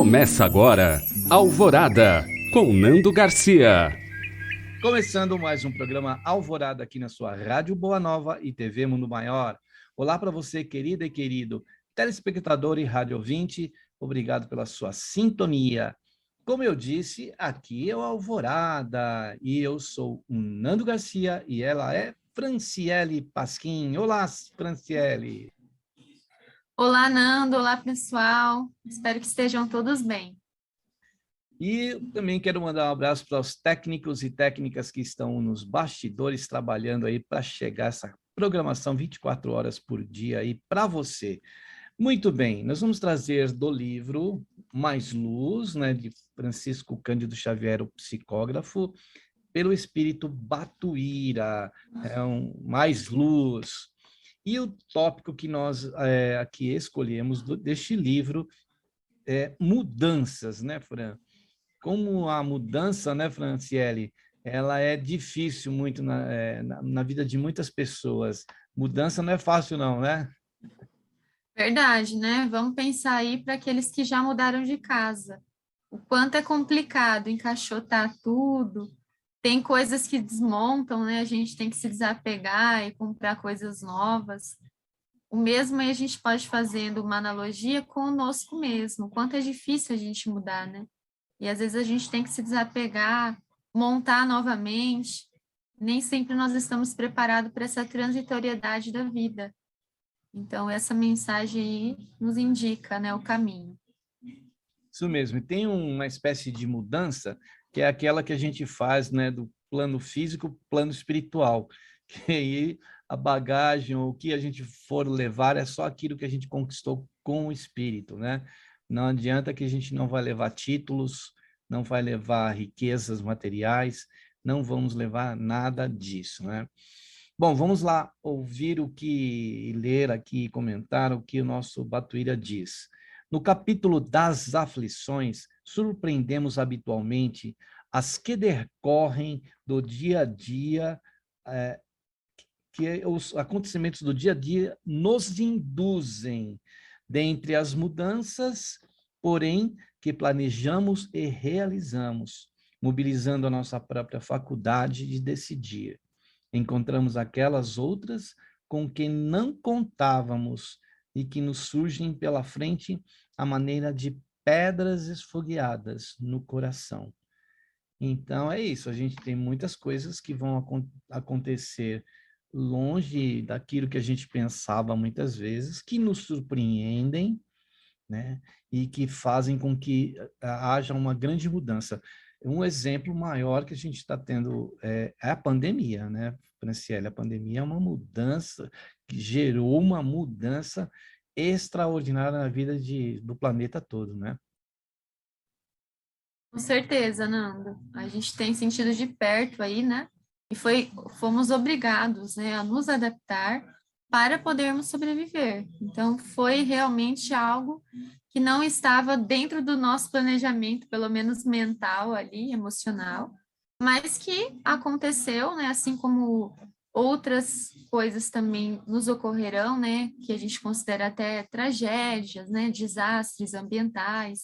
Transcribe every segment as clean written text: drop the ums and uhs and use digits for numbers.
Começa agora, Alvorada, com Nando Garcia. Começando mais um programa Alvorada aqui na sua Rádio Boa Nova e TV Mundo Maior. Olá para você, querida e querido telespectador e rádio ouvinte, obrigado pela sua sintonia. Como eu disse, aqui é o Alvorada e eu sou o Nando Garcia e ela é Franciele Pasquim. Olá, Franciele. Olá, Nando. Olá, pessoal. Espero que estejam todos bem. E também quero mandar um abraço para os técnicos e técnicas que estão nos bastidores trabalhando aí para chegar essa programação 24 horas por dia aí para você. Muito bem, nós vamos trazer do livro Mais Luz, né, de Francisco Cândido Xavier, o psicógrafo, pelo espírito Batuíra, Mais Luz. E o tópico que nós aqui escolhemos deste livro é mudanças, né, Fran? Como a mudança, né, Franciele, ela é difícil muito na vida de muitas pessoas. Mudança não é fácil, não, né? Verdade, né? Vamos pensar aí para aqueles que já mudaram de casa. O quanto é complicado encaixotar tudo. Tem coisas que desmontam, né? A gente tem que se desapegar e comprar coisas novas. O mesmo aí a gente pode fazendo uma analogia conosco mesmo. O quanto é difícil a gente mudar, né? E às vezes a gente tem que se desapegar, montar novamente. Nem sempre nós estamos preparados para essa transitoriedade da vida. Então, essa mensagem aí nos indica, né, o caminho. Isso mesmo. E tem uma espécie de mudança que é aquela que a gente faz, né, do plano físico, plano espiritual. Que aí a bagagem, o que a gente for levar é só aquilo que a gente conquistou com o espírito, né? Não adianta que a gente não vai levar títulos, não vai levar riquezas materiais, não vamos levar nada disso, né? Bom, vamos lá ouvir o que, ler aqui, comentar o que o nosso Batuíra diz. No capítulo das aflições, surpreendemos habitualmente as que decorrem do dia a dia, que os acontecimentos do dia a dia nos induzem, dentre as mudanças, porém, que planejamos e realizamos, mobilizando a nossa própria faculdade de decidir. Encontramos aquelas outras com que não contávamos e que nos surgem pela frente à maneira de pedras esfogueadas no coração. Então, é isso. A gente tem muitas coisas que vão acontecer longe daquilo que a gente pensava muitas vezes, que nos surpreendem, né? E que fazem com que haja uma grande mudança. Um exemplo maior que a gente está tendo é a pandemia, né, Franciele? A pandemia é uma mudança que gerou uma mudança extraordinária na vida do planeta todo, né? Com certeza, Nando. A gente tem sentido de perto aí, né? E fomos obrigados, né, a nos adaptar para podermos sobreviver. Então, foi realmente algo que não estava dentro do nosso planejamento, pelo menos mental ali, emocional, mas que aconteceu, né? Assim como outras coisas também nos ocorrerão, né? Que a gente considera até tragédias, né? Desastres ambientais.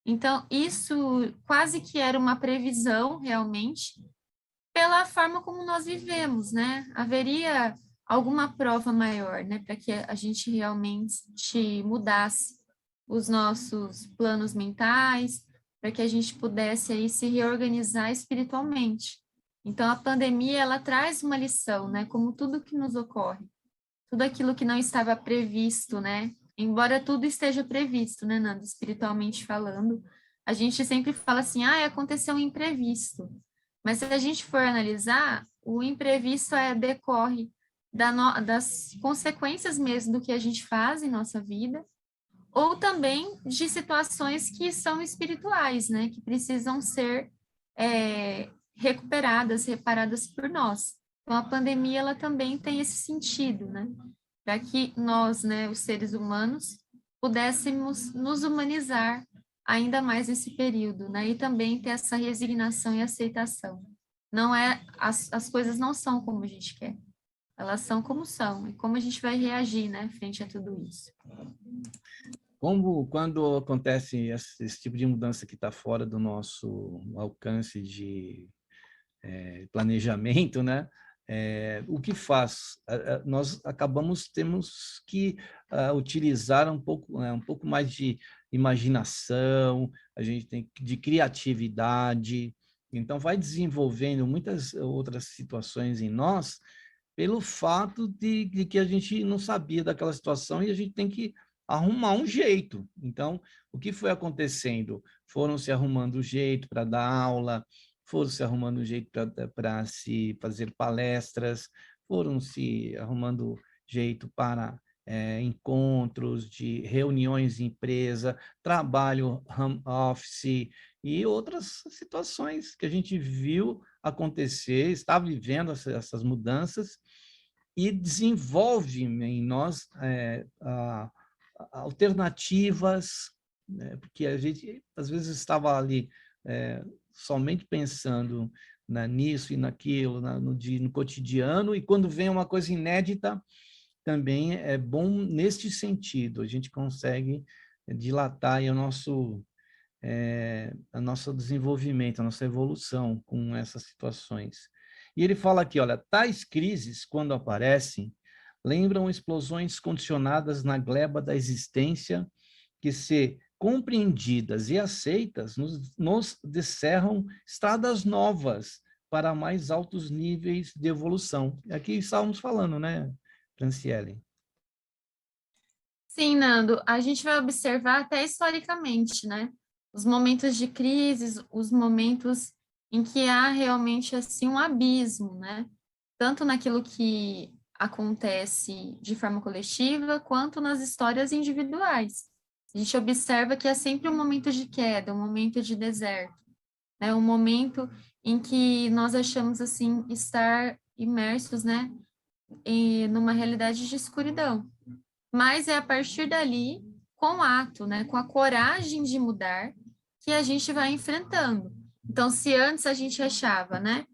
Então, isso quase que era uma previsão, realmente, pela forma como nós vivemos, né? Haveria alguma prova maior, né? Para que a gente realmente mudasse os nossos planos mentais, para que a gente pudesse aí se reorganizar espiritualmente. Então, a pandemia, ela traz uma lição, né? Como tudo que nos ocorre, tudo aquilo que não estava previsto, né? Embora tudo esteja previsto, né, Nando, espiritualmente falando, a gente sempre fala assim, aconteceu um imprevisto. Mas se a gente for analisar, o imprevisto decorre das consequências mesmo do que a gente faz em nossa vida, ou também de situações que são espirituais, né, que precisam ser recuperadas, reparadas por nós. Então, a pandemia, ela também tem esse sentido, né, para que nós, né, os seres humanos, pudéssemos nos humanizar ainda mais nesse período, né, e também ter essa resignação e aceitação. Não é, as coisas não são como a gente quer, elas são como são, e como a gente vai reagir, né, frente a tudo isso. Quando acontece esse tipo de mudança que está fora do nosso alcance de planejamento, né? O que faz? Nós temos que utilizar um pouco mais de imaginação, a gente tem de criatividade, então vai desenvolvendo muitas outras situações em nós pelo fato de que a gente não sabia daquela situação e a gente tem que arrumar um jeito. Então, o que foi acontecendo? Foram se arrumando um jeito para dar aula, foram se arrumando um jeito para se fazer palestras, foram se arrumando jeito para encontros, de reuniões de empresa, trabalho home office e outras situações que a gente viu acontecer, está vivendo essas mudanças e desenvolve em nós alternativas, né? Porque a gente às vezes estava ali somente pensando nisso e naquilo, no cotidiano, e quando vem uma coisa inédita, também é bom neste sentido, a gente consegue dilatar aí o nosso desenvolvimento, a nossa evolução com essas situações. E ele fala aqui, olha, tais crises, quando aparecem, lembram explosões condicionadas na gleba da existência que, se compreendidas e aceitas, nos descerram estradas novas para mais altos níveis de evolução. Aqui estávamos falando, né, Franciele? Sim, Nando, a gente vai observar até historicamente, né? Os momentos de crise, os momentos em que há realmente assim um abismo, né? Tanto naquilo que acontece de forma coletiva, quanto nas histórias individuais. A gente observa que é sempre um momento de queda, um momento de deserto, né? Um momento em que nós achamos assim estar imersos, né, numa realidade de escuridão. Mas é a partir dali, com o ato, né, com a coragem de mudar, que a gente vai enfrentando. Então, se antes a gente achava, né,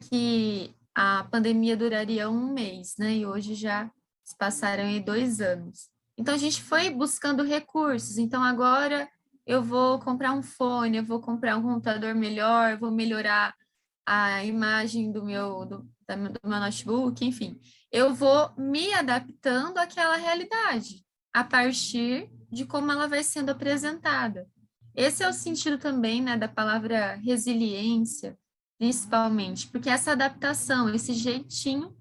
que a pandemia duraria um mês, né, e hoje já se passaram aí 2 anos. Então, a gente foi buscando recursos. Então, agora eu vou comprar um fone, eu vou comprar um computador melhor, eu vou melhorar a imagem do meu notebook, enfim, eu vou me adaptando àquela realidade, a partir de como ela vai sendo apresentada. Esse é o sentido também, né, da palavra resiliência, principalmente, porque essa adaptação, esse jeitinho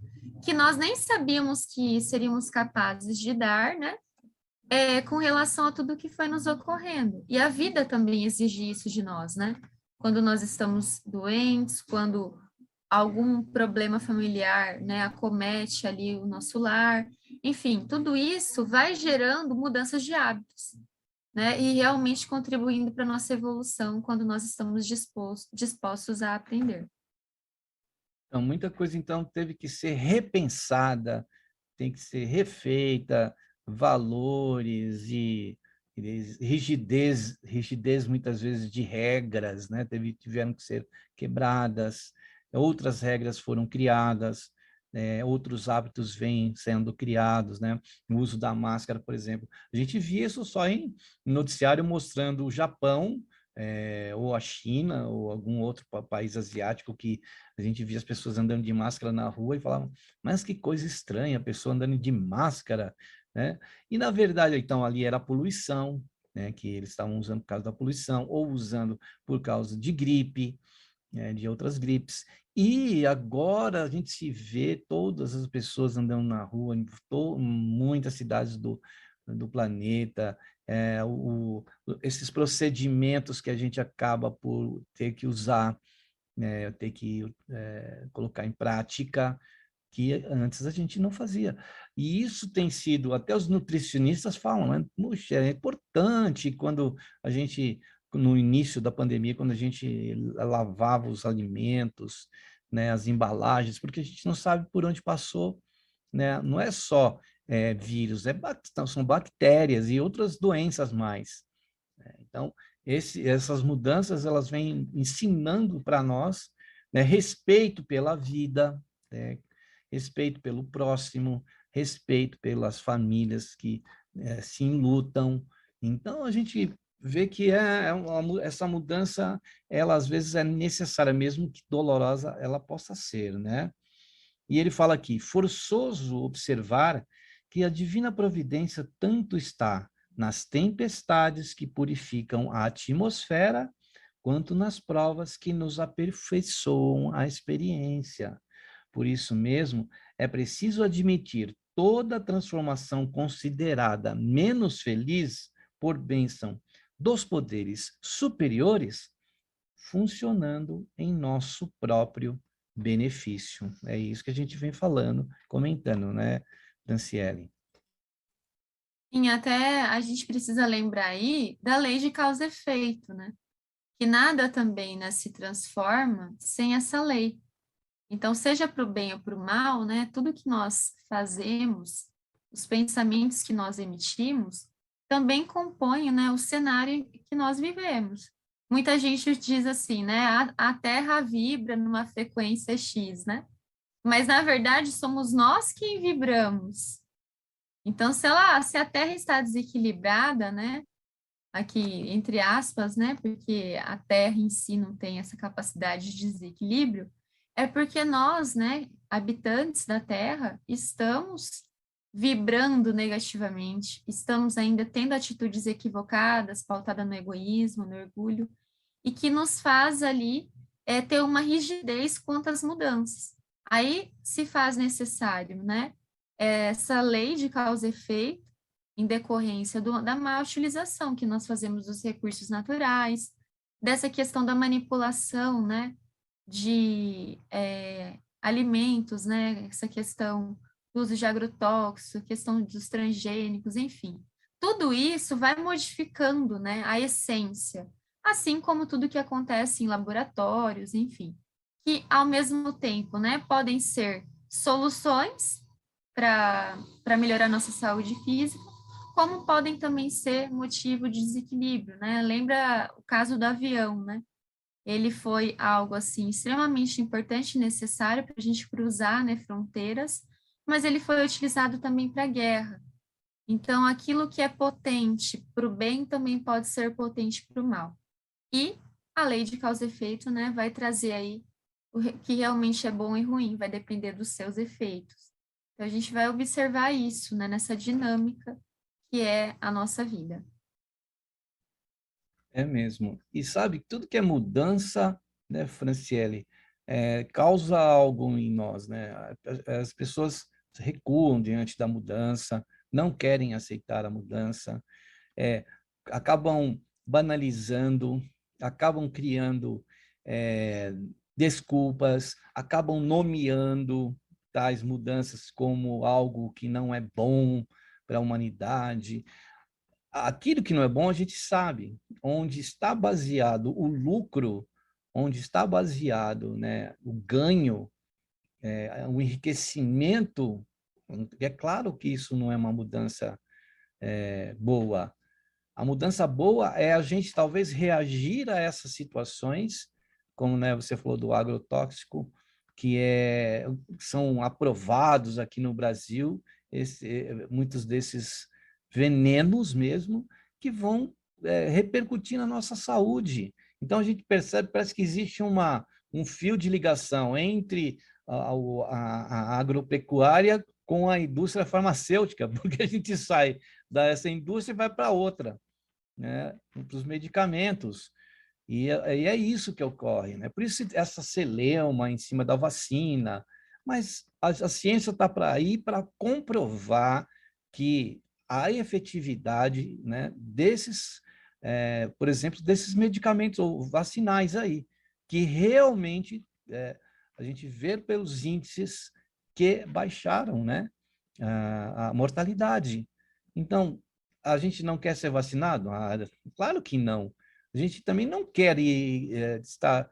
que nós nem sabíamos que seríamos capazes de dar, né, com relação a tudo que foi nos ocorrendo. E a vida também exige isso de nós, né? Quando nós estamos doentes, quando algum problema familiar, né, acomete ali o nosso lar, enfim, tudo isso vai gerando mudanças de hábitos, né, e realmente contribuindo para a nossa evolução quando nós estamos dispostos a aprender. Então, muita coisa, então, teve que ser repensada, tem que ser refeita, valores e rigidez muitas vezes de regras, né? Tiveram que ser quebradas, outras regras foram criadas, outros hábitos vêm sendo criados, né? O uso da máscara, por exemplo. A gente via isso só em noticiário mostrando o Japão, ou a China, ou algum outro país asiático que a gente via as pessoas andando de máscara na rua e falavam, mas que coisa estranha, a pessoa andando de máscara, né? E, na verdade, então, ali era a poluição, né? Que eles estavam usando por causa da poluição, ou usando por causa de gripe, de outras gripes. E agora a gente se vê todas as pessoas andando na rua, em muitas cidades do planeta, esses procedimentos que a gente acaba por ter que usar, ter que colocar em prática, que antes a gente não fazia. E isso tem sido, até os nutricionistas falam, né? Puxa, é importante quando a gente, no início da pandemia, quando a gente lavava os alimentos, né, as embalagens, porque a gente não sabe por onde passou, né? Não é só vírus, são bactérias e outras doenças mais. Então, essas mudanças, elas vêm ensinando para nós, né, respeito pela vida, né, respeito pelo próximo, respeito pelas famílias que se enlutam. Então, a gente vê que essa mudança, ela às vezes é necessária, mesmo que dolorosa ela possa ser, né? E ele fala aqui, forçoso observar que a divina providência tanto está nas tempestades que purificam a atmosfera, quanto nas provas que nos aperfeiçoam a experiência. Por isso mesmo, é preciso admitir toda transformação considerada menos feliz por bênção dos poderes superiores, funcionando em nosso próprio benefício. É isso que a gente vem falando, comentando, né, Franciele? Sim, até a gente precisa lembrar aí da lei de causa e efeito, né? Que nada também, né, se transforma sem essa lei. Então, seja para o bem ou para o mal, né, tudo que nós fazemos, os pensamentos que nós emitimos, também compõem, né, o cenário que nós vivemos. Muita gente diz assim, né, a Terra vibra numa frequência X, né? Mas, na verdade, somos nós que vibramos. Então, sei lá, se a Terra está desequilibrada, né, aqui entre aspas, né, porque a Terra em si não tem essa capacidade de desequilíbrio, é porque nós, né, habitantes da Terra, estamos vibrando negativamente, estamos ainda tendo atitudes equivocadas, pautadas no egoísmo, no orgulho, e que nos faz ali ter uma rigidez quanto às mudanças. Aí se faz necessário, né, essa lei de causa e efeito, em decorrência da má utilização que nós fazemos dos recursos naturais, dessa questão da manipulação, né, de alimentos, né, essa questão do uso de agrotóxicos, questão dos transgênicos, enfim. Tudo isso vai modificando, né, a essência, assim como tudo que acontece em laboratórios, enfim, que ao mesmo tempo, né, podem ser soluções para melhorar nossa saúde física, como podem também ser motivo de desequilíbrio, né? Lembra o caso do avião, né? Ele foi algo assim extremamente importante e necessário para a gente cruzar, né, fronteiras, mas ele foi utilizado também para a guerra. Então, aquilo que é potente para o bem também pode ser potente para o mal. E a lei de causa e efeito, né, vai trazer aí que realmente é bom e ruim, vai depender dos seus efeitos. Então, a gente vai observar isso, né, nessa dinâmica que é a nossa vida. É mesmo. E sabe, tudo que é mudança, né, Franciele, causa algo em nós, né? As pessoas recuam diante da mudança, não querem aceitar a mudança, é, acabam banalizando, acabam criando é, desculpas, acabam nomeando tais mudanças como algo que não é bom para a humanidade. Aquilo que não é bom, a gente sabe onde está baseado o lucro, onde está baseado, né, o ganho, o enriquecimento. É claro que isso não é uma mudança boa. A mudança boa é a gente talvez reagir a essas situações, como, né, você falou do agrotóxico, que são aprovados aqui no Brasil, muitos desses venenos mesmo, que vão repercutir na nossa saúde. Então, a gente percebe, parece que existe um fio de ligação entre a agropecuária com a indústria farmacêutica, porque a gente sai dessa indústria e vai para outra, né? Para os medicamentos. E é isso que ocorre, né? Por isso essa celeuma em cima da vacina, mas a ciência está para aí para comprovar que a efetividade, né, por exemplo, desses medicamentos ou vacinais aí, que realmente a gente vê pelos índices que baixaram, né, a mortalidade. Então, a gente não quer ser vacinado? Claro que não. A gente também não quer estar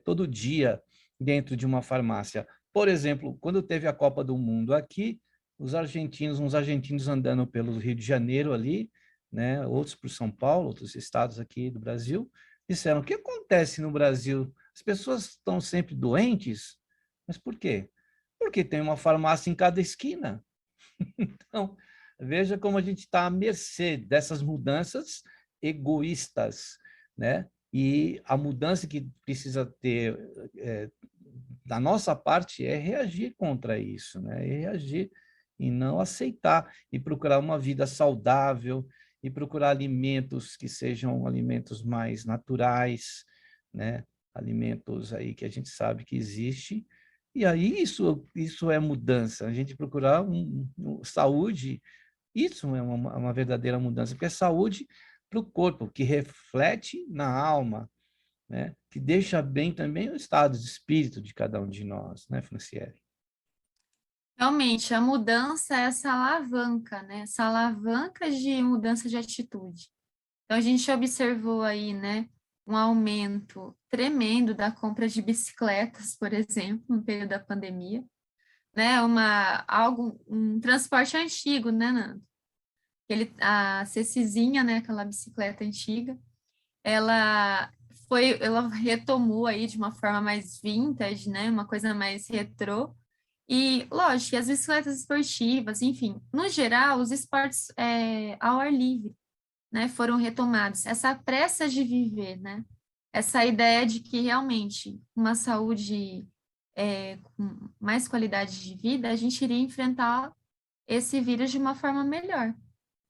todo dia dentro de uma farmácia. Por exemplo, quando teve a Copa do Mundo aqui, uns argentinos andando pelo Rio de Janeiro ali, né, outros por São Paulo, outros estados aqui do Brasil, disseram: o que acontece no Brasil? As pessoas estão sempre doentes? Mas por quê? Porque tem uma farmácia em cada esquina. Então, Veja como a gente está à mercê dessas mudanças egoístas, né? E a mudança que precisa ter da nossa parte é reagir contra isso, né? É reagir e não aceitar e procurar uma vida saudável e procurar alimentos que sejam alimentos mais naturais, né? Alimentos aí que a gente sabe que existe. E aí isso é mudança. A gente procurar saúde, isso é uma verdadeira mudança, porque é saúde para o corpo, que reflete na alma, né? Que deixa bem também o estado de espírito de cada um de nós, né, Franciele? Realmente, a mudança é essa alavanca, né? Essa alavanca de mudança de atitude. Então, a gente observou aí, né, um aumento tremendo da compra de bicicletas, por exemplo, no período da pandemia, né? Um transporte antigo, né, Nando? A Cecizinha, né, aquela bicicleta antiga, ela retomou aí de uma forma mais vintage, né, uma coisa mais retrô. E, lógico, as bicicletas esportivas, enfim, no geral, os esportes ao ar livre, né, foram retomados. Essa pressa de viver, né, essa ideia de que realmente uma saúde com mais qualidade de vida, a gente iria enfrentar esse vírus de uma forma melhor,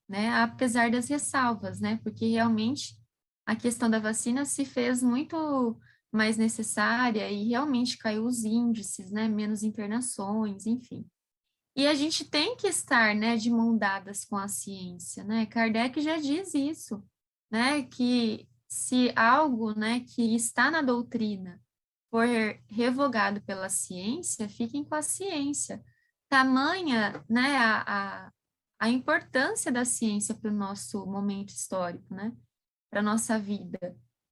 né, apesar das ressalvas, né, porque realmente a questão da vacina se fez muito mais necessária e realmente caiu os índices, né, menos internações, enfim. E a gente tem que estar, né, de mão dadas com a ciência, né? Kardec já diz isso, né, que se algo, né, que está na doutrina for revogado pela ciência, fiquem com a ciência. Tamanha, né, a importância da ciência para o nosso momento histórico, né, para a nossa vida.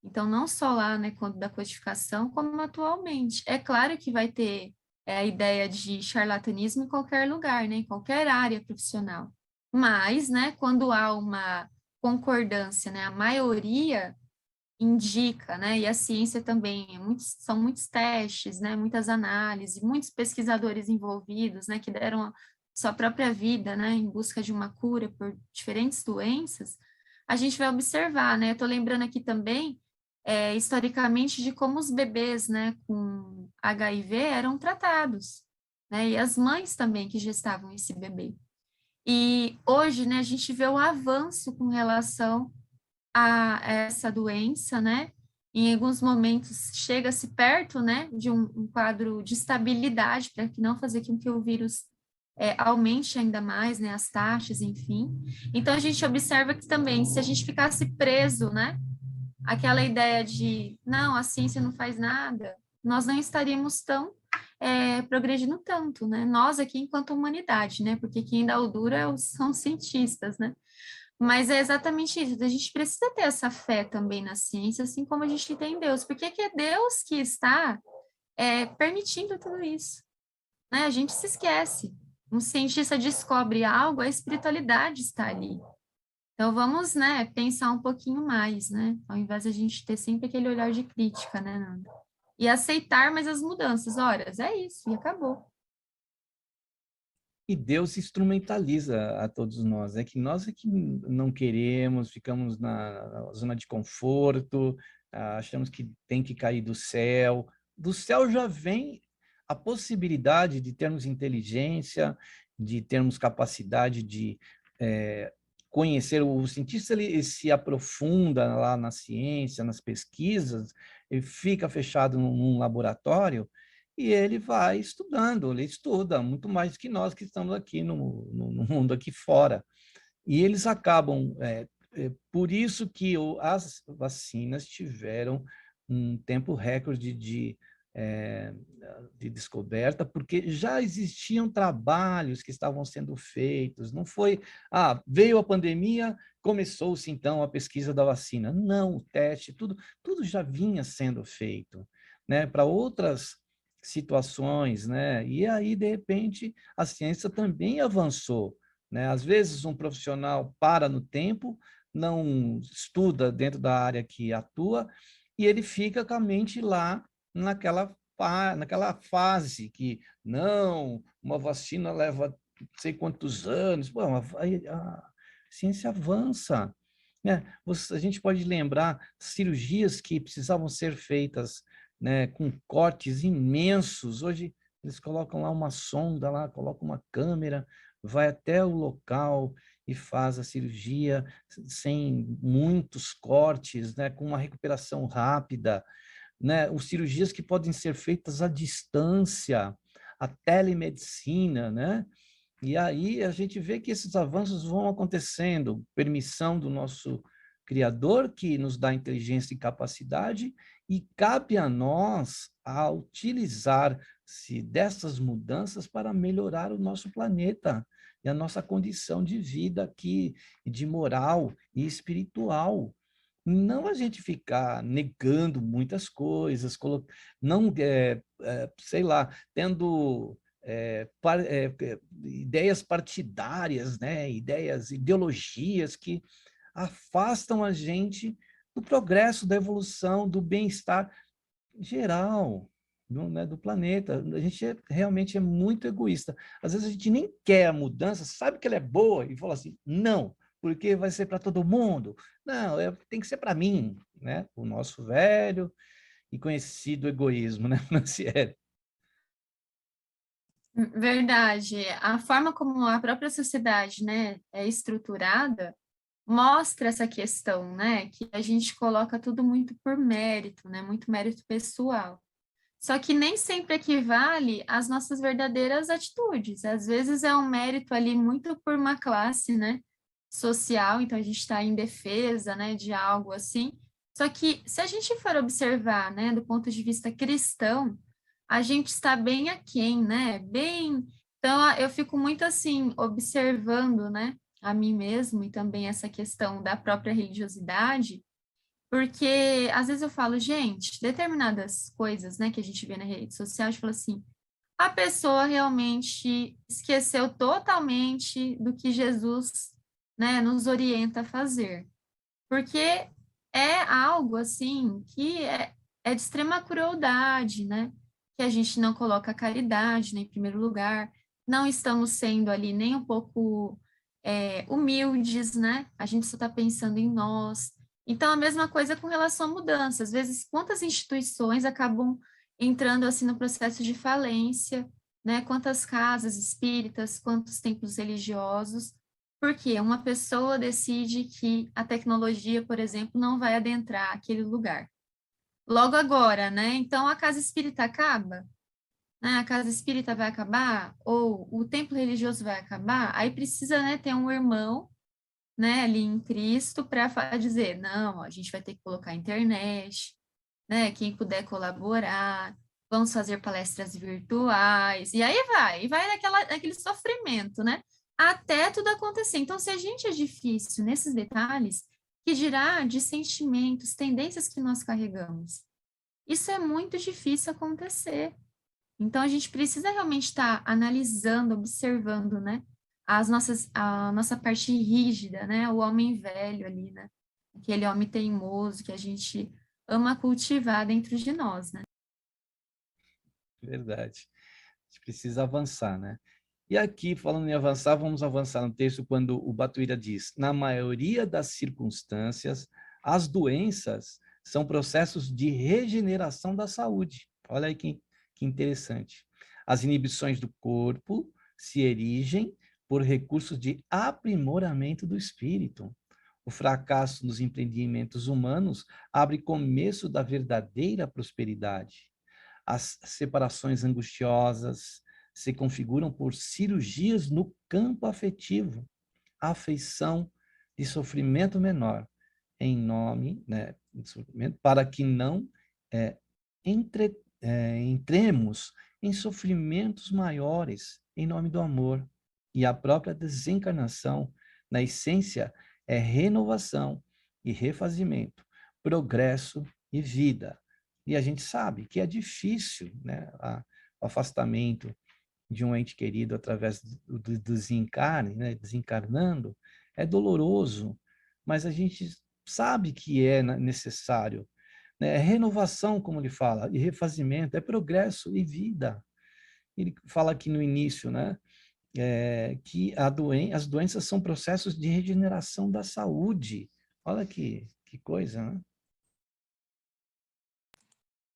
Então, não só lá, né, quando da codificação, como atualmente. É claro que vai ter a ideia de charlatanismo em qualquer lugar, né, em qualquer área profissional. Mas, né, quando há uma concordância, né, a maioria indica, né, e a ciência também, são muitos testes, né, muitas análises, muitos pesquisadores envolvidos, né, que deram a sua própria vida, né, em busca de uma cura por diferentes doenças, a gente vai observar, né, estou lembrando aqui também, historicamente, de como os bebês, né, com HIV eram tratados, né, e as mães também que gestavam esse bebê. E hoje, né, a gente vê o avanço com relação a essa doença, né? Em alguns momentos chega-se perto, né, de um quadro de estabilidade para que não fazer com que o vírus aumente ainda mais, né, as taxas, enfim. Então a gente observa que também, se a gente ficasse preso, né, aquela ideia de não, a ciência não faz nada, nós não estaríamos tão progredindo tanto, né? Nós aqui enquanto humanidade, né? Porque quem dá o duro são os cientistas, né? Mas é exatamente isso. A gente precisa ter essa fé também na ciência, assim como a gente tem em Deus. Porque que é Deus que está permitindo tudo isso, né? A gente se esquece. Um cientista descobre algo, a espiritualidade está ali. Então vamos, né, pensar um pouquinho mais, né? Ao invés de a gente ter sempre aquele olhar de crítica, né, Nanda? E aceitar mais as mudanças. Ora, é isso, e acabou. E Deus instrumentaliza a todos nós. É que nós é que não queremos, ficamos na zona de conforto, achamos que tem que cair do céu. Do céu já vem a possibilidade de termos inteligência, de termos capacidade de conhecer. O cientista ele se aprofunda lá na ciência, nas pesquisas, ele fica fechado num laboratório e ele vai estudando, ele estuda muito mais que nós que estamos aqui no mundo aqui fora. E eles acabam, por isso que as vacinas tiveram um tempo recorde de descoberta, porque já existiam trabalhos que estavam sendo feitos, não foi, veio a pandemia, começou-se então a pesquisa da vacina. Não, o teste, tudo já vinha sendo feito, né, para outras situações, né? E aí, de repente, a ciência também avançou, né? Às vezes um profissional para no tempo, não estuda dentro da área que atua e ele fica com a mente lá naquela fase que não, uma vacina leva sei quantos anos. Bom, a ciência avança, né? A gente pode lembrar cirurgias que precisavam ser feitas, né, com cortes imensos. Hoje eles colocam lá uma sonda, lá, colocam uma câmera, vai até o local e faz a cirurgia sem muitos cortes, né, com uma recuperação rápida, né? Os cirurgias que podem ser feitas à distância, a telemedicina, né? E aí a gente vê que esses avanços vão acontecendo, permissão do nosso Criador, que nos dá inteligência e capacidade, e cabe a nós a utilizar-se dessas mudanças para melhorar o nosso planeta e a nossa condição de vida aqui, de moral e espiritual. Não a gente ficar negando muitas coisas, não, sei lá, tendo ideias partidárias, né? Ideologias que afastam a gente do progresso, da evolução, do bem-estar geral, né, do planeta. A gente realmente é muito egoísta. Às vezes a gente nem quer a mudança, sabe que ela é boa e fala assim, não, porque vai ser para todo mundo. Não, tem que ser para mim, né? O nosso velho e conhecido egoísmo, né, Franciele? Verdade. A forma como a própria sociedade, né, é estruturada mostra essa questão, né, que a gente coloca tudo muito por mérito, né, muito mérito pessoal. Só que nem sempre equivale às nossas verdadeiras atitudes. Às vezes é um mérito ali muito por uma classe, né, social, então a gente está em defesa, né, de algo assim. Só que se a gente for observar, né, do ponto de vista cristão, a gente está bem aquém, né, bem... Então eu fico muito assim, observando, né, a mim mesmo e também essa questão da própria religiosidade, porque às vezes eu falo, gente, determinadas coisas, né, que a gente vê na rede social, a gente fala assim, a pessoa realmente esqueceu totalmente do que Jesus, né, nos orienta a fazer. Porque é algo, assim, que é de extrema crueldade, né? Que a gente não coloca a caridade, né, em primeiro lugar, não estamos sendo ali nem um pouco humildes, né? A gente só está pensando em nós. Então, a mesma coisa com relação à mudança. Às vezes, quantas instituições acabam entrando assim no processo de falência, né? Quantas casas espíritas, quantos templos religiosos, porque uma pessoa decide que a tecnologia, por exemplo, não vai adentrar aquele lugar. Logo agora, né? Então, a casa espírita acaba, né? A casa espírita vai acabar, ou o templo religioso vai acabar, aí precisa, né, ter um irmão, né, ali em Cristo para dizer, não, a gente vai ter que colocar a internet, né, quem puder colaborar, vamos fazer palestras virtuais, e vai naquele sofrimento, né, até tudo acontecer. Então, se a gente é difícil nesses detalhes, que dirá de sentimentos, tendências que nós carregamos? Isso é muito difícil acontecer. Então, a gente precisa realmente estar analisando, observando, né? A nossa parte rígida, né? O homem velho ali, né? Aquele homem teimoso que a gente ama cultivar dentro de nós, né? Verdade. A gente precisa avançar, né? E aqui, falando em avançar, vamos avançar no texto quando o Batuira diz: na maioria das circunstâncias, as doenças são processos de regeneração da saúde. Olha aí que interessante. As inibições do corpo se erigem por recursos de aprimoramento do espírito. O fracasso nos empreendimentos humanos abre começo da verdadeira prosperidade. As separações angustiosas se configuram por cirurgias no campo afetivo, afeição de sofrimento menor, em nome, né, de sofrimento, para que não é, entremos em sofrimentos maiores, em nome do amor. E a própria desencarnação, na essência, é renovação e refazimento, progresso e vida. E a gente sabe que é difícil, né, o afastamento de um ente querido através do desencarne, né, desencarnando, é doloroso, mas a gente sabe que é necessário. Né? É renovação, como ele fala, e refazimento, é progresso e vida. Ele fala aqui no início, né? que as doenças são processos de regeneração da saúde. Olha que coisa, né?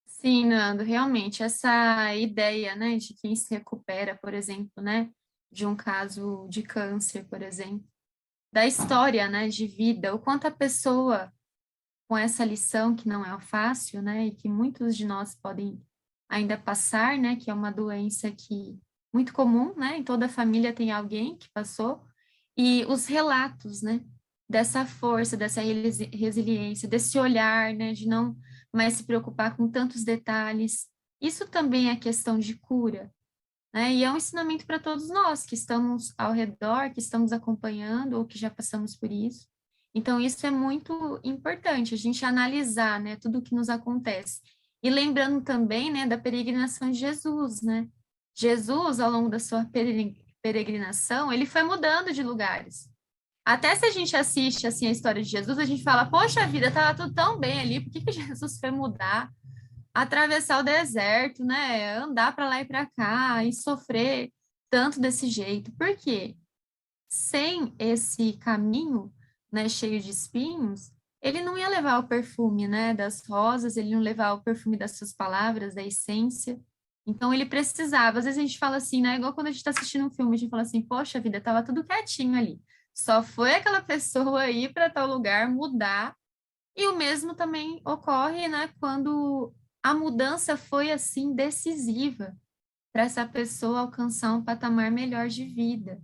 Sim, Nando, realmente, essa ideia, né, de quem se recupera, por exemplo, né, de um caso de câncer, por exemplo, da história, né, de vida, o quanto a pessoa, com essa lição que não é fácil, né, e que muitos de nós podem ainda passar, né, que é uma doença que muito comum, né, em toda família tem alguém que passou, e os relatos, né, dessa força, dessa resiliência, desse olhar, né, de não mais se preocupar com tantos detalhes. Isso também é questão de cura, né? E é um ensinamento para todos nós que estamos ao redor, que estamos acompanhando ou que já passamos por isso. Então, isso é muito importante, a gente analisar, né, tudo o que nos acontece. E lembrando também, né, da peregrinação de Jesus, né? Jesus, ao longo da sua peregrinação, ele foi mudando de lugares. Até se a gente assiste assim a história de Jesus, a gente fala, poxa vida, estava tudo tão bem ali, por que que Jesus foi mudar? Atravessar o deserto, né? Andar para lá e para cá e sofrer tanto desse jeito. Por quê? Sem esse caminho, né, cheio de espinhos, ele não ia levar o perfume, né, das rosas, ele não ia levar o perfume das suas palavras, da essência. Então ele precisava. Às vezes a gente fala assim, né, igual quando a gente está assistindo um filme, a gente fala assim, poxa vida, tava tudo quietinho ali. Só foi aquela pessoa ir para tal lugar mudar. E o mesmo também ocorre, né, quando a mudança foi assim decisiva para essa pessoa alcançar um patamar melhor de vida.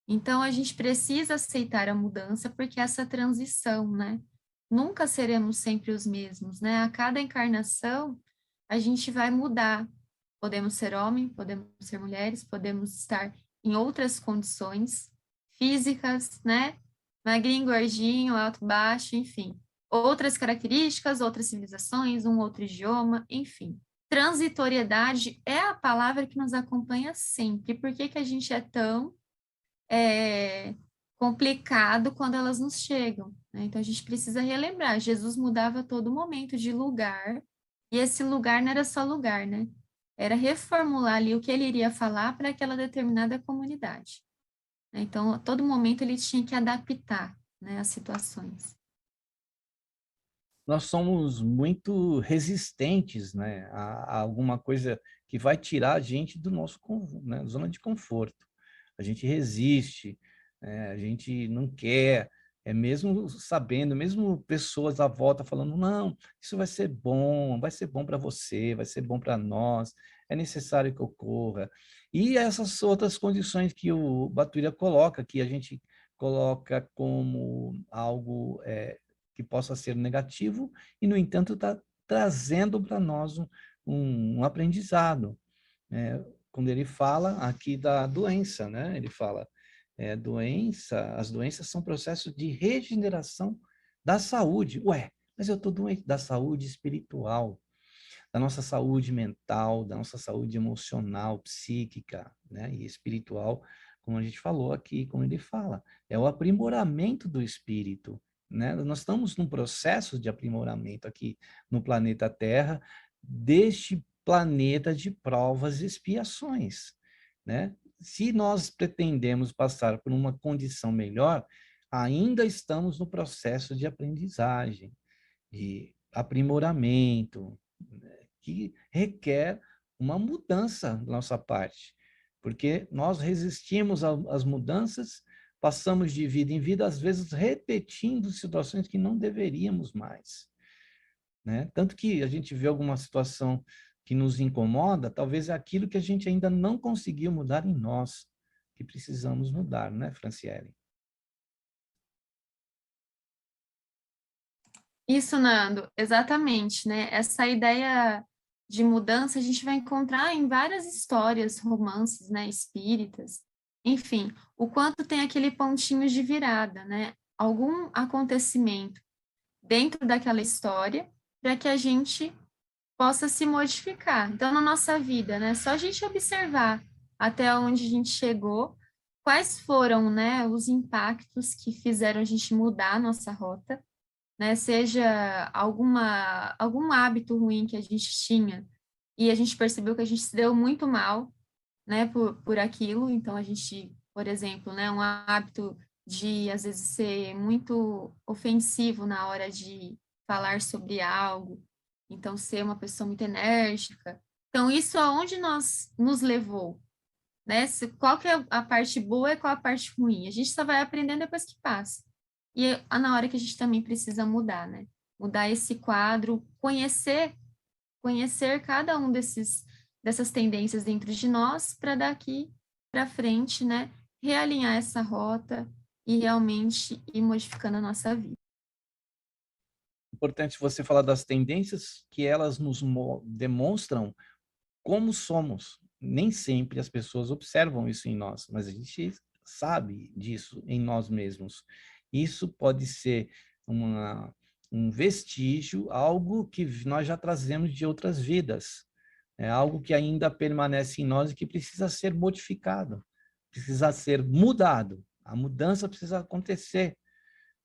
Então, a gente precisa aceitar a mudança, porque essa transição, né? Nunca seremos sempre os mesmos, né? A cada encarnação, a gente vai mudar. Podemos ser homem, podemos ser mulheres, podemos estar em outras condições físicas, né? Magrinho, gordinho, alto, baixo, enfim. Outras características, outras civilizações, um outro idioma, enfim. Transitoriedade é a palavra que nos acompanha sempre. Por que que a gente é tão complicado quando elas nos chegam, né? Então a gente precisa relembrar, Jesus mudava a todo momento de lugar, e esse lugar não era só lugar, né? Era reformular ali o que ele iria falar para aquela determinada comunidade, né? Então, a todo momento ele tinha que adaptar, né, as situações. Nós somos muito resistentes, né, a alguma coisa que vai tirar a gente do nosso, né, zona de conforto. A gente resiste, a gente não quer, mesmo sabendo, mesmo pessoas à volta falando, não, isso vai ser bom para você, vai ser bom para nós, é necessário que ocorra. E essas outras condições que o Batuira coloca, que a gente coloca como algo que possa ser negativo, e, no entanto, está trazendo para nós um aprendizado, né? Quando ele fala aqui da doença, né? Ele fala, as doenças são processos de regeneração da saúde. Ué, mas eu estou doente da saúde espiritual, da nossa saúde mental, da nossa saúde emocional, psíquica, né? E espiritual, como a gente falou aqui, como ele fala, é o aprimoramento do espírito, né? Nós estamos num processo de aprimoramento aqui no planeta Terra, deste planeta de provas e expiações, né? Se nós pretendemos passar por uma condição melhor, ainda estamos no processo de aprendizagem, de aprimoramento, que requer uma mudança da nossa parte, porque nós resistimos às mudanças, passamos de vida em vida, às vezes repetindo situações que não deveríamos mais, né? Tanto que a gente vê alguma situação que nos incomoda, talvez é aquilo que a gente ainda não conseguiu mudar em nós, que precisamos mudar, né, Franciele? Isso, Nando, exatamente, né? Essa ideia de mudança a gente vai encontrar em várias histórias, romances, né, espíritas, enfim, o quanto tem aquele pontinho de virada, né? Algum acontecimento dentro daquela história para que a gente possa se modificar. Então, na nossa vida, né, só a gente observar até onde a gente chegou, quais foram, né, os impactos que fizeram a gente mudar a nossa rota, né, seja algum hábito ruim que a gente tinha e a gente percebeu que a gente se deu muito mal, né, por aquilo. Então, a gente, por exemplo, né, um hábito de, às vezes, ser muito ofensivo na hora de falar sobre algo, então, ser uma pessoa muito enérgica. Então, isso aonde nos levou, né? Qual que é a parte boa e qual a parte ruim? A gente só vai aprendendo depois que passa. E é na hora que a gente também precisa mudar, né? Mudar esse quadro, conhecer cada um dessas tendências dentro de nós para daqui para frente, né, realinhar essa rota e realmente ir modificando a nossa vida. Importante você falar das tendências que elas nos demonstram como somos. Nem sempre as pessoas observam isso em nós, mas a gente sabe disso em nós mesmos. Isso pode ser um vestígio, algo que nós já trazemos de outras vidas. É algo que ainda permanece em nós e que precisa ser modificado, precisa ser mudado. A mudança precisa acontecer.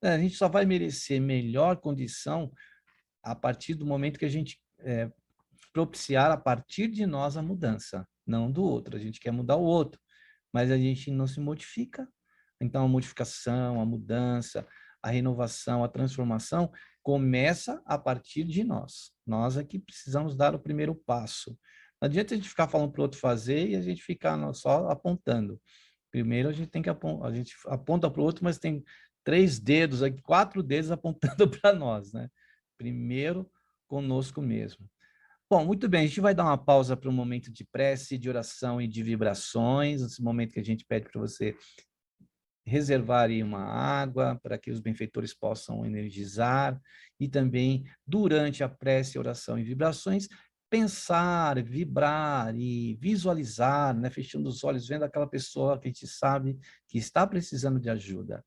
A gente só vai merecer melhor condição a partir do momento que a gente propiciar a partir de nós a mudança, não do outro. A gente quer mudar o outro, mas a gente não se modifica. Então, a modificação, a mudança, a renovação, a transformação começa a partir de nós. Nós é que precisamos dar o primeiro passo. Não adianta a gente ficar falando para o outro fazer e a gente ficar só apontando. Primeiro, a gente tem que a gente aponta para o outro, mas tem 3 dedos, 4 dedos apontando para nós, né? Primeiro, conosco mesmo. Bom, muito bem, a gente vai dar uma pausa para um momento de prece, de oração e de vibrações, esse momento que a gente pede para você reservar aí uma água para que os benfeitores possam energizar e também, durante a prece, oração e vibrações, pensar, vibrar e visualizar, né, fechando os olhos, vendo aquela pessoa que a gente sabe que está precisando de ajuda.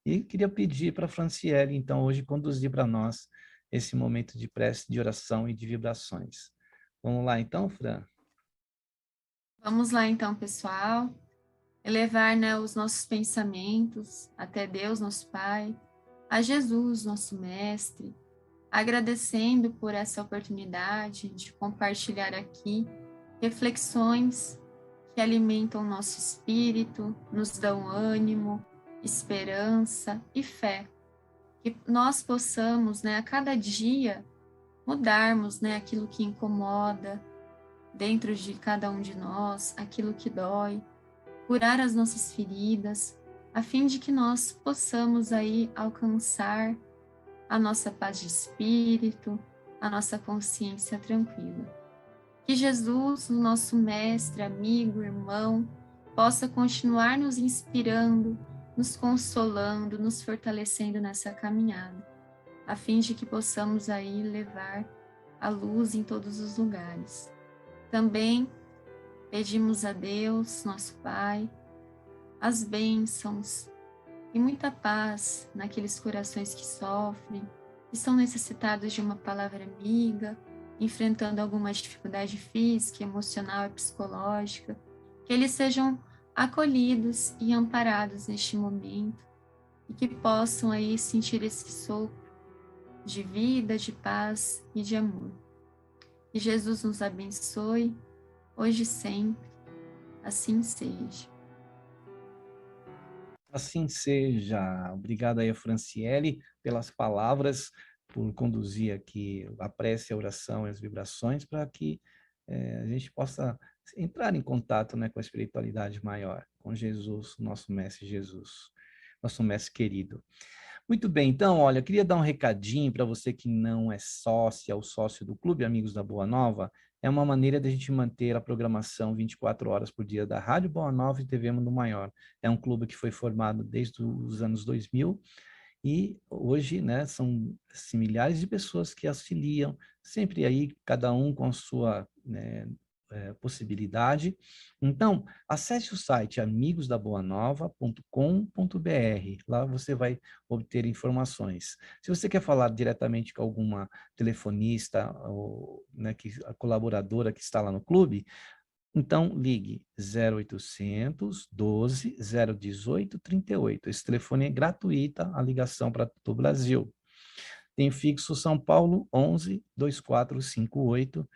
E queria pedir para a Franciele, então, hoje conduzir para nós esse momento de prece, de oração e de vibrações. Vamos lá, então, Fran? Vamos lá, então, pessoal. Elevar, né, os nossos pensamentos até Deus, nosso Pai, a Jesus, nosso Mestre, agradecendo por essa oportunidade de compartilhar aqui reflexões que alimentam o nosso espírito, nos dão ânimo, esperança e fé. Que nós possamos, né, a cada dia, mudarmos, né, aquilo que incomoda dentro de cada um de nós, aquilo que dói, curar as nossas feridas, a fim de que nós possamos aí alcançar a nossa paz de espírito, a nossa consciência tranquila. Que Jesus, o nosso mestre, amigo, irmão, possa continuar nos inspirando, nos consolando, nos fortalecendo nessa caminhada, a fim de que possamos aí levar a luz em todos os lugares. Também pedimos a Deus, nosso Pai, as bênçãos e muita paz naqueles corações que sofrem, que estão necessitados de uma palavra amiga, enfrentando alguma dificuldade física, emocional e psicológica, que eles sejam acolhidos e amparados neste momento e que possam aí sentir esse sopro de vida, de paz e de amor. Que Jesus nos abençoe, hoje e sempre, assim seja. Assim seja. Obrigado aí a Franciele pelas palavras, por conduzir aqui a prece, a oração e as vibrações, para que a gente possa entrar em contato, né, com a espiritualidade maior, com Jesus, nosso Mestre Jesus, nosso Mestre querido. Muito bem, então, olha, eu queria dar um recadinho para você que não é sócia ou sócio do Clube Amigos da Boa Nova. É uma maneira de a gente manter a programação 24 horas por dia da Rádio Boa Nova e TV Mundo Maior. É um clube que foi formado desde os anos 2000 e hoje, né, são assim, milhares de pessoas que auxiliam, sempre aí, cada um com a sua, né, possibilidade. Então, acesse o site amigosdaboanova.com.br. Lá você vai obter informações. Se você quer falar diretamente com alguma telefonista ou, né, a colaboradora que está lá no clube, então ligue 0800 12 018 38. Esse telefone é gratuita, a ligação para todo o Brasil. Tem fixo São Paulo 11 2458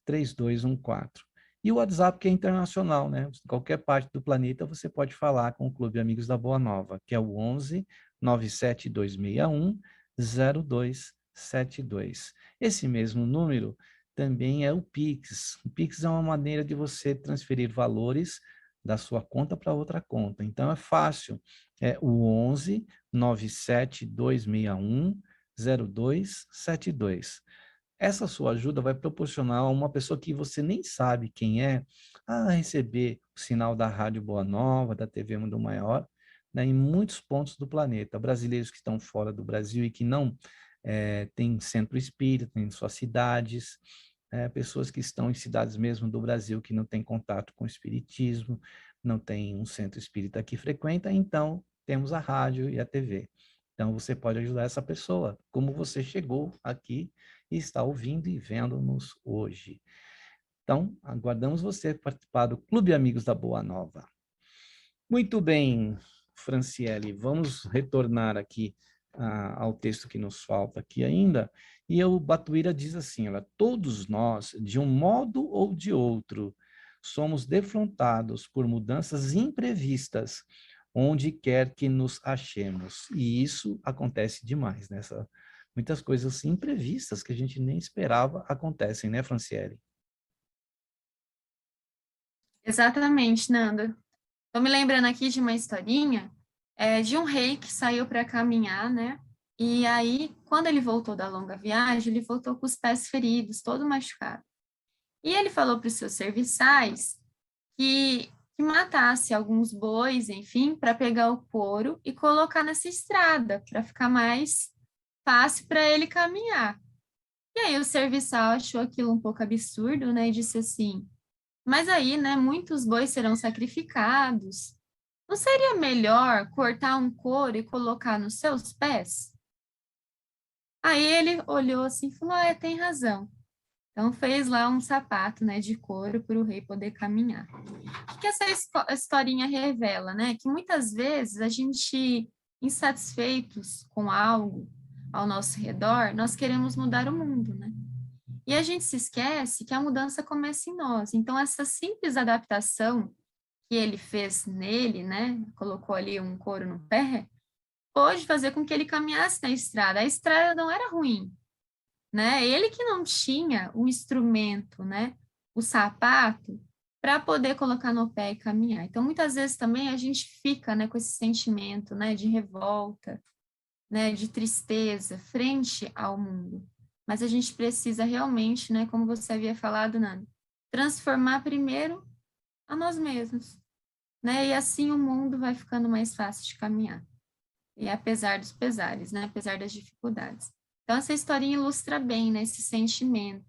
3214. E o WhatsApp, que é internacional, né? Em qualquer parte do planeta, você pode falar com o Clube Amigos da Boa Nova, que é o 11 97261 0272. Esse mesmo número também é o Pix. O Pix é uma maneira de você transferir valores da sua conta para outra conta. Então, é fácil. É o 11 97261 0272. Essa sua ajuda vai proporcionar a uma pessoa que você nem sabe quem é, a receber o sinal da Rádio Boa Nova, da TV Mundo Maior, né, em muitos pontos do planeta. Brasileiros que estão fora do Brasil e que não têm centro espírita em suas cidades, pessoas que estão em cidades mesmo do Brasil que não têm contato com o espiritismo, não tem um centro espírita que frequenta, então temos a rádio e a TV. Então, você pode ajudar essa pessoa, como você chegou aqui e está ouvindo e vendo-nos hoje. Então, aguardamos você participar do Clube Amigos da Boa Nova. Muito bem, Franciele, vamos retornar aqui ao texto que nos falta aqui ainda. E o Batuíra diz assim, todos nós, de um modo ou de outro, somos defrontados por mudanças imprevistas, onde quer que nos achemos. E isso acontece demais, né? Muitas coisas imprevistas que a gente nem esperava acontecem, né, Franciele? Exatamente, Nanda. Estou me lembrando aqui de uma historinha de um rei que saiu para caminhar, né? E aí, quando ele voltou da longa viagem, ele voltou com os pés feridos, todo machucado. E ele falou para os seus serviçais que matasse alguns bois, enfim, para pegar o couro e colocar nessa estrada, para ficar mais fácil para ele caminhar. E aí o serviçal achou aquilo um pouco absurdo, né? E disse assim: mas aí, né, muitos bois serão sacrificados. Não seria melhor cortar um couro e colocar nos seus pés? Aí ele olhou assim e falou: tem razão. Então fez lá um sapato, né, de couro para o rei poder caminhar. O que essa historinha revela, né? Que muitas vezes a gente, insatisfeitos com algo ao nosso redor, nós queremos mudar o mundo, né? E a gente se esquece que a mudança começa em nós. Então, essa simples adaptação que ele fez nele, né? Colocou ali um couro no pé, pôde fazer com que ele caminhasse na estrada. A estrada não era ruim, né? Ele que não tinha o instrumento, né? O sapato para poder colocar no pé e caminhar. Então, muitas vezes também a gente fica, né, com esse sentimento, né, de revolta, né, de tristeza frente ao mundo. Mas a gente precisa realmente, né, como você havia falado, Nani, transformar primeiro a nós mesmos, né? E assim o mundo vai ficando mais fácil de caminhar. E apesar dos pesares, né, apesar das dificuldades. Então essa historinha ilustra bem, né, esse sentimento.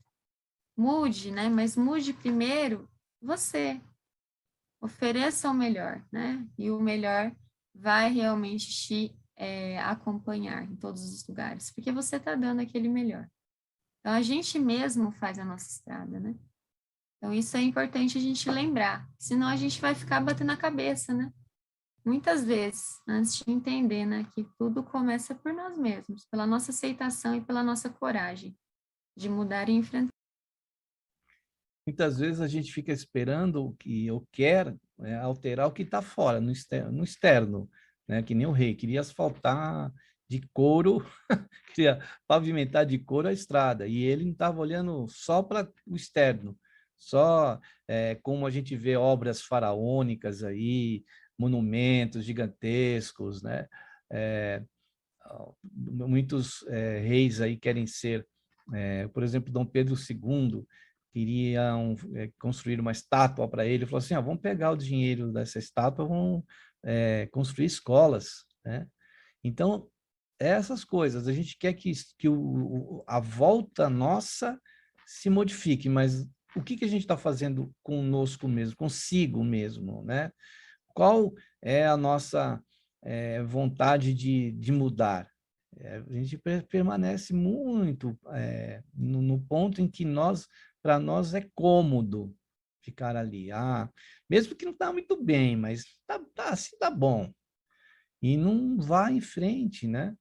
Mude, né, mas mude primeiro você. Ofereça o melhor, né? E o melhor vai realmente te acompanhar em todos os lugares, porque você está dando aquele melhor. Então, a gente mesmo faz a nossa estrada, né? Então, isso é importante a gente lembrar, senão a gente vai ficar batendo a cabeça, né? Muitas vezes, antes de entender, né, que tudo começa por nós mesmos, pela nossa aceitação e pela nossa coragem de mudar e enfrentar. Muitas vezes a gente fica esperando o que eu quero alterar o que está fora, no externo, né? Que nem o rei, queria asfaltar de couro, queria pavimentar de couro a estrada, e ele não estava olhando só para o externo, só como a gente vê obras faraônicas aí, monumentos gigantescos, né? Muitos reis aí querem ser, por exemplo, Dom Pedro II, queriam construir uma estátua para ele, falou assim, vamos pegar o dinheiro dessa estátua, vamos construir escolas, né? Então, essas coisas, a gente quer que a volta nossa se modifique, mas o que a gente está fazendo conosco mesmo, consigo mesmo, né? Qual é a nossa vontade de mudar? A gente permanece muito no ponto em que para nós é cômodo ficar ali. Mesmo que não está muito bem, mas assim tá bom. E não vai em frente, né?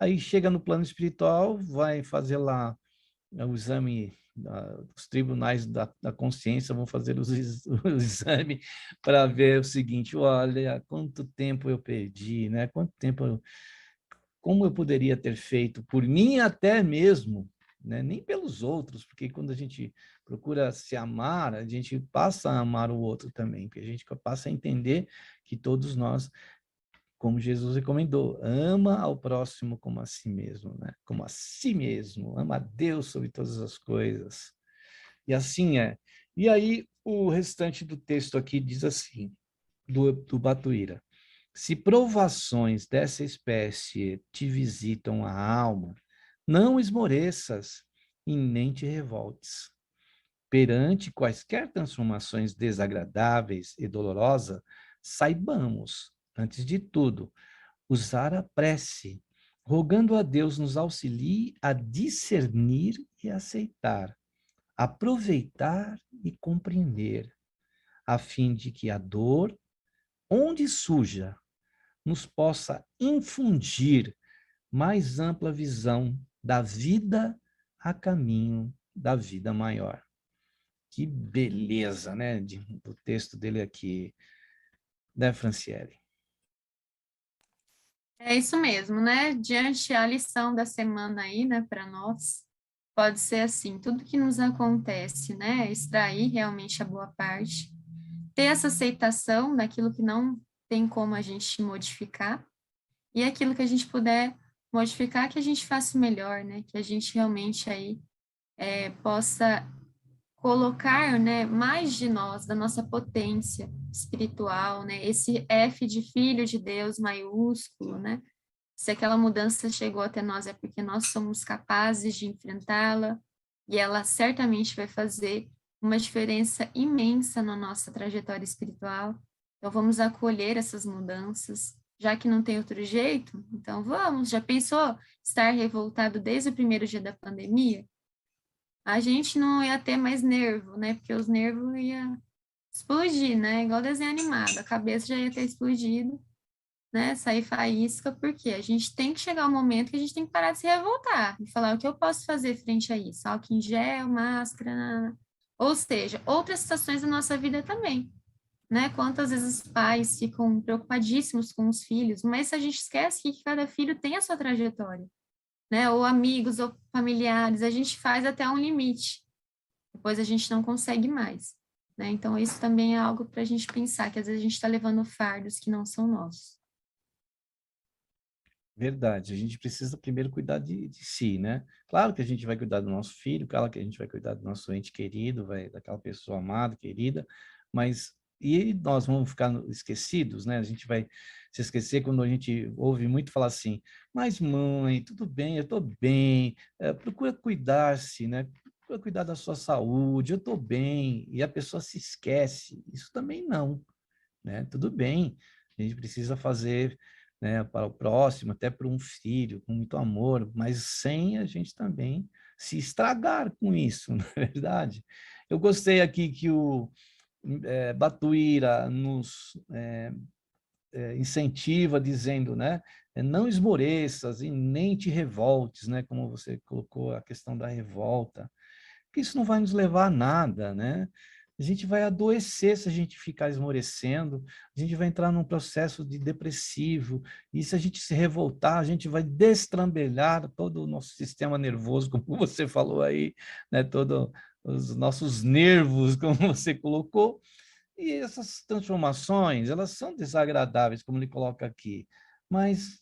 Aí chega no plano espiritual, vai fazer lá o exame, os tribunais da consciência vão fazer o exame para ver o seguinte: olha, quanto tempo eu perdi, né? Como eu poderia ter feito por mim até mesmo, né? Nem pelos outros, porque quando a gente procura se amar, a gente passa a amar o outro também, porque a gente passa a entender que todos nós, como Jesus recomendou, ama ao próximo como a si mesmo, né? Como a si mesmo, ama a Deus sobre todas as coisas. E assim é. E aí, o restante do texto aqui diz assim, do Batuíra: se provações dessa espécie te visitam a alma, não esmoreças e nem te revoltes. Perante quaisquer transformações desagradáveis e dolorosas, saibamos, antes de tudo, usar a prece, rogando a Deus nos auxilie a discernir e aceitar, aproveitar e compreender, a fim de que a dor, onde surja, nos possa infundir mais ampla visão da vida a caminho da vida maior. Que beleza, né, do texto dele aqui, né, Franciele? É isso mesmo, né? Diante a lição da semana aí, né, para nós, pode ser assim, tudo que nos acontece, né, extrair realmente a boa parte, ter essa aceitação daquilo que não tem como a gente modificar, e aquilo que a gente puder modificar, que a gente faça melhor, né, que a gente realmente aí possa colocar, né, mais de nós, da nossa potência espiritual, né, esse F de Filho de Deus maiúsculo, né, se aquela mudança chegou até nós é porque nós somos capazes de enfrentá-la e ela certamente vai fazer uma diferença imensa na nossa trajetória espiritual. Então vamos acolher essas mudanças, já que não tem outro jeito. Então vamos, já pensou estar revoltado desde o primeiro dia da pandemia? A gente não ia ter mais nervo, né? Porque os nervos ia explodir, né? Igual desenho animado, a cabeça já ia ter explodido, né? Sair faísca, porque a gente tem que chegar ao momento que a gente tem que parar de se revoltar e falar o que eu posso fazer frente a isso, álcool em gel, máscara, ou seja, outras situações da nossa vida também, né? Quantas vezes os pais ficam preocupadíssimos com os filhos, mas a gente esquece que cada filho tem a sua trajetória, né? Ou amigos ou familiares, a gente faz até um limite, depois a gente não consegue mais, né? Então isso também é algo para a gente pensar, que às vezes a gente está levando fardos que não são nossos. Verdade, a gente precisa primeiro cuidar de si, né? Claro que a gente vai cuidar do nosso filho, claro que a gente vai cuidar do nosso ente querido, daquela pessoa amada, querida, mas e nós vamos ficar esquecidos, né? A gente vai se esquecer quando a gente ouve muito falar assim: mas mãe, tudo bem, eu estou bem, procura cuidar-se, né? Procura cuidar da sua saúde, eu estou bem, e a pessoa se esquece. Isso também não, né? Tudo bem, a gente precisa fazer, né, para o próximo, até para um filho, com muito amor, mas sem a gente também se estragar com isso, não é verdade? Eu gostei aqui que o Batuíra nos incentiva dizendo, né, não esmoreças e nem te revoltes, né, como você colocou a questão da revolta, porque isso não vai nos levar a nada, né? A gente vai adoecer se a gente ficar esmorecendo, a gente vai entrar num processo de depressivo, e se a gente se revoltar, a gente vai destrambelhar todo o nosso sistema nervoso, como você falou aí, né? Todos os nossos nervos, como você colocou, e essas transformações, elas são desagradáveis, como ele coloca aqui, mas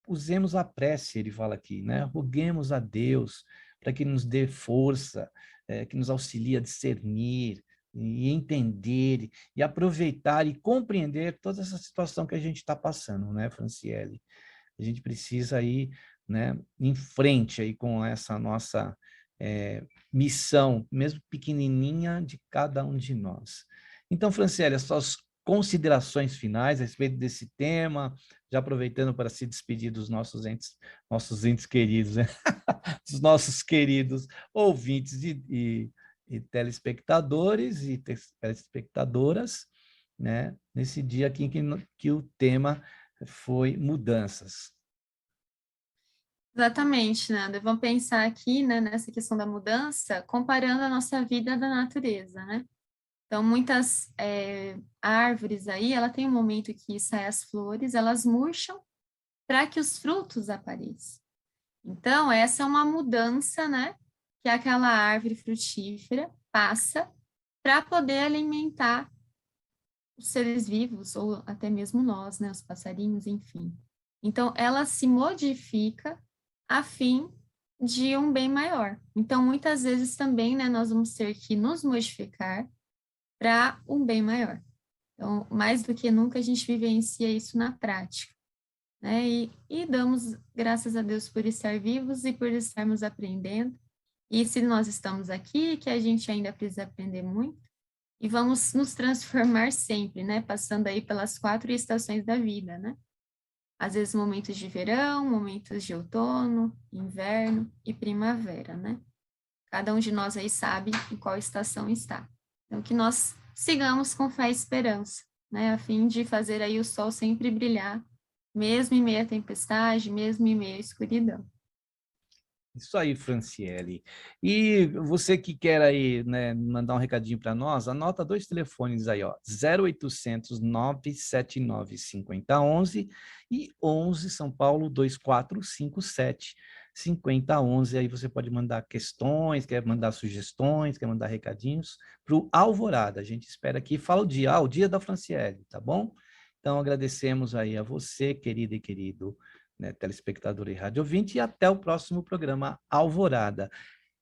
usemos a prece, ele fala aqui, né? Roguemos a Deus para que nos dê força, que nos auxilie a discernir e entender e aproveitar e compreender toda essa situação que a gente está passando, né, Franciele? A gente precisa ir, né, em frente aí com essa nossa missão, mesmo pequenininha, de cada um de nós. Então, Franciele, as suas considerações finais a respeito desse tema, já aproveitando para se despedir dos nossos entes queridos, né? Dos nossos queridos ouvintes e telespectadores e telespectadoras, né? Nesse dia aqui que o tema foi mudanças. Exatamente, Nanda. Vamos pensar aqui, né, nessa questão da mudança, comparando a nossa vida da natureza, né? Então, muitas árvores aí, ela tem um momento que saem as flores, elas murcham para que os frutos apareçam. Então, essa é uma mudança, né, que aquela árvore frutífera passa para poder alimentar os seres vivos, ou até mesmo nós, né, os passarinhos, enfim. Então, ela se modifica a fim de um bem maior. Então, muitas vezes também, né, nós vamos ter que nos modificar para um bem maior. Então, mais do que nunca, a gente vivencia isso na prática, né? E damos graças a Deus por estar vivos e por estarmos aprendendo. E se nós estamos aqui, que a gente ainda precisa aprender muito, e vamos nos transformar sempre, né? Passando aí pelas 4 estações da vida, né? Às vezes momentos de verão, momentos de outono, inverno e primavera, né? Cada um de nós aí sabe em qual estação está. Então, que nós sigamos com fé e esperança, né? A fim de fazer aí o sol sempre brilhar, mesmo em meio à tempestade, mesmo em meio à escuridão. Isso aí, Franciele. E você que quer aí, né, mandar um recadinho para nós, anota 2 telefones aí, ó, 0800 979 5011 e 11 São Paulo 2457 5011. Aí você pode mandar questões, quer mandar sugestões, quer mandar recadinhos para o Alvorada. A gente espera aqui, fala o dia, o dia da Franciele, tá bom? Então agradecemos aí a você, querida e querido, né, telespectador e rádio ouvinte, e até o próximo programa Alvorada.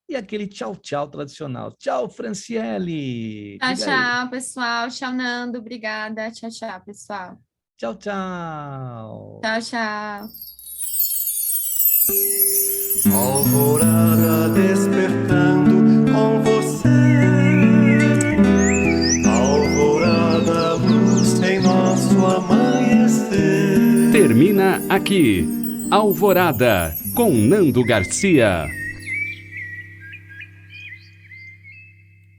E aquele tchau, tchau tradicional. Tchau, Franciele! Tchau, Diga aí. tchau, pessoal. Tchau, Nando. Obrigada. Tchau, tchau, pessoal. Tchau, tchau! Tchau, tchau. Alvorada despertando com você. Alvorada, luz em nosso amanhecer. Termina aqui, Alvorada, com Nando Garcia.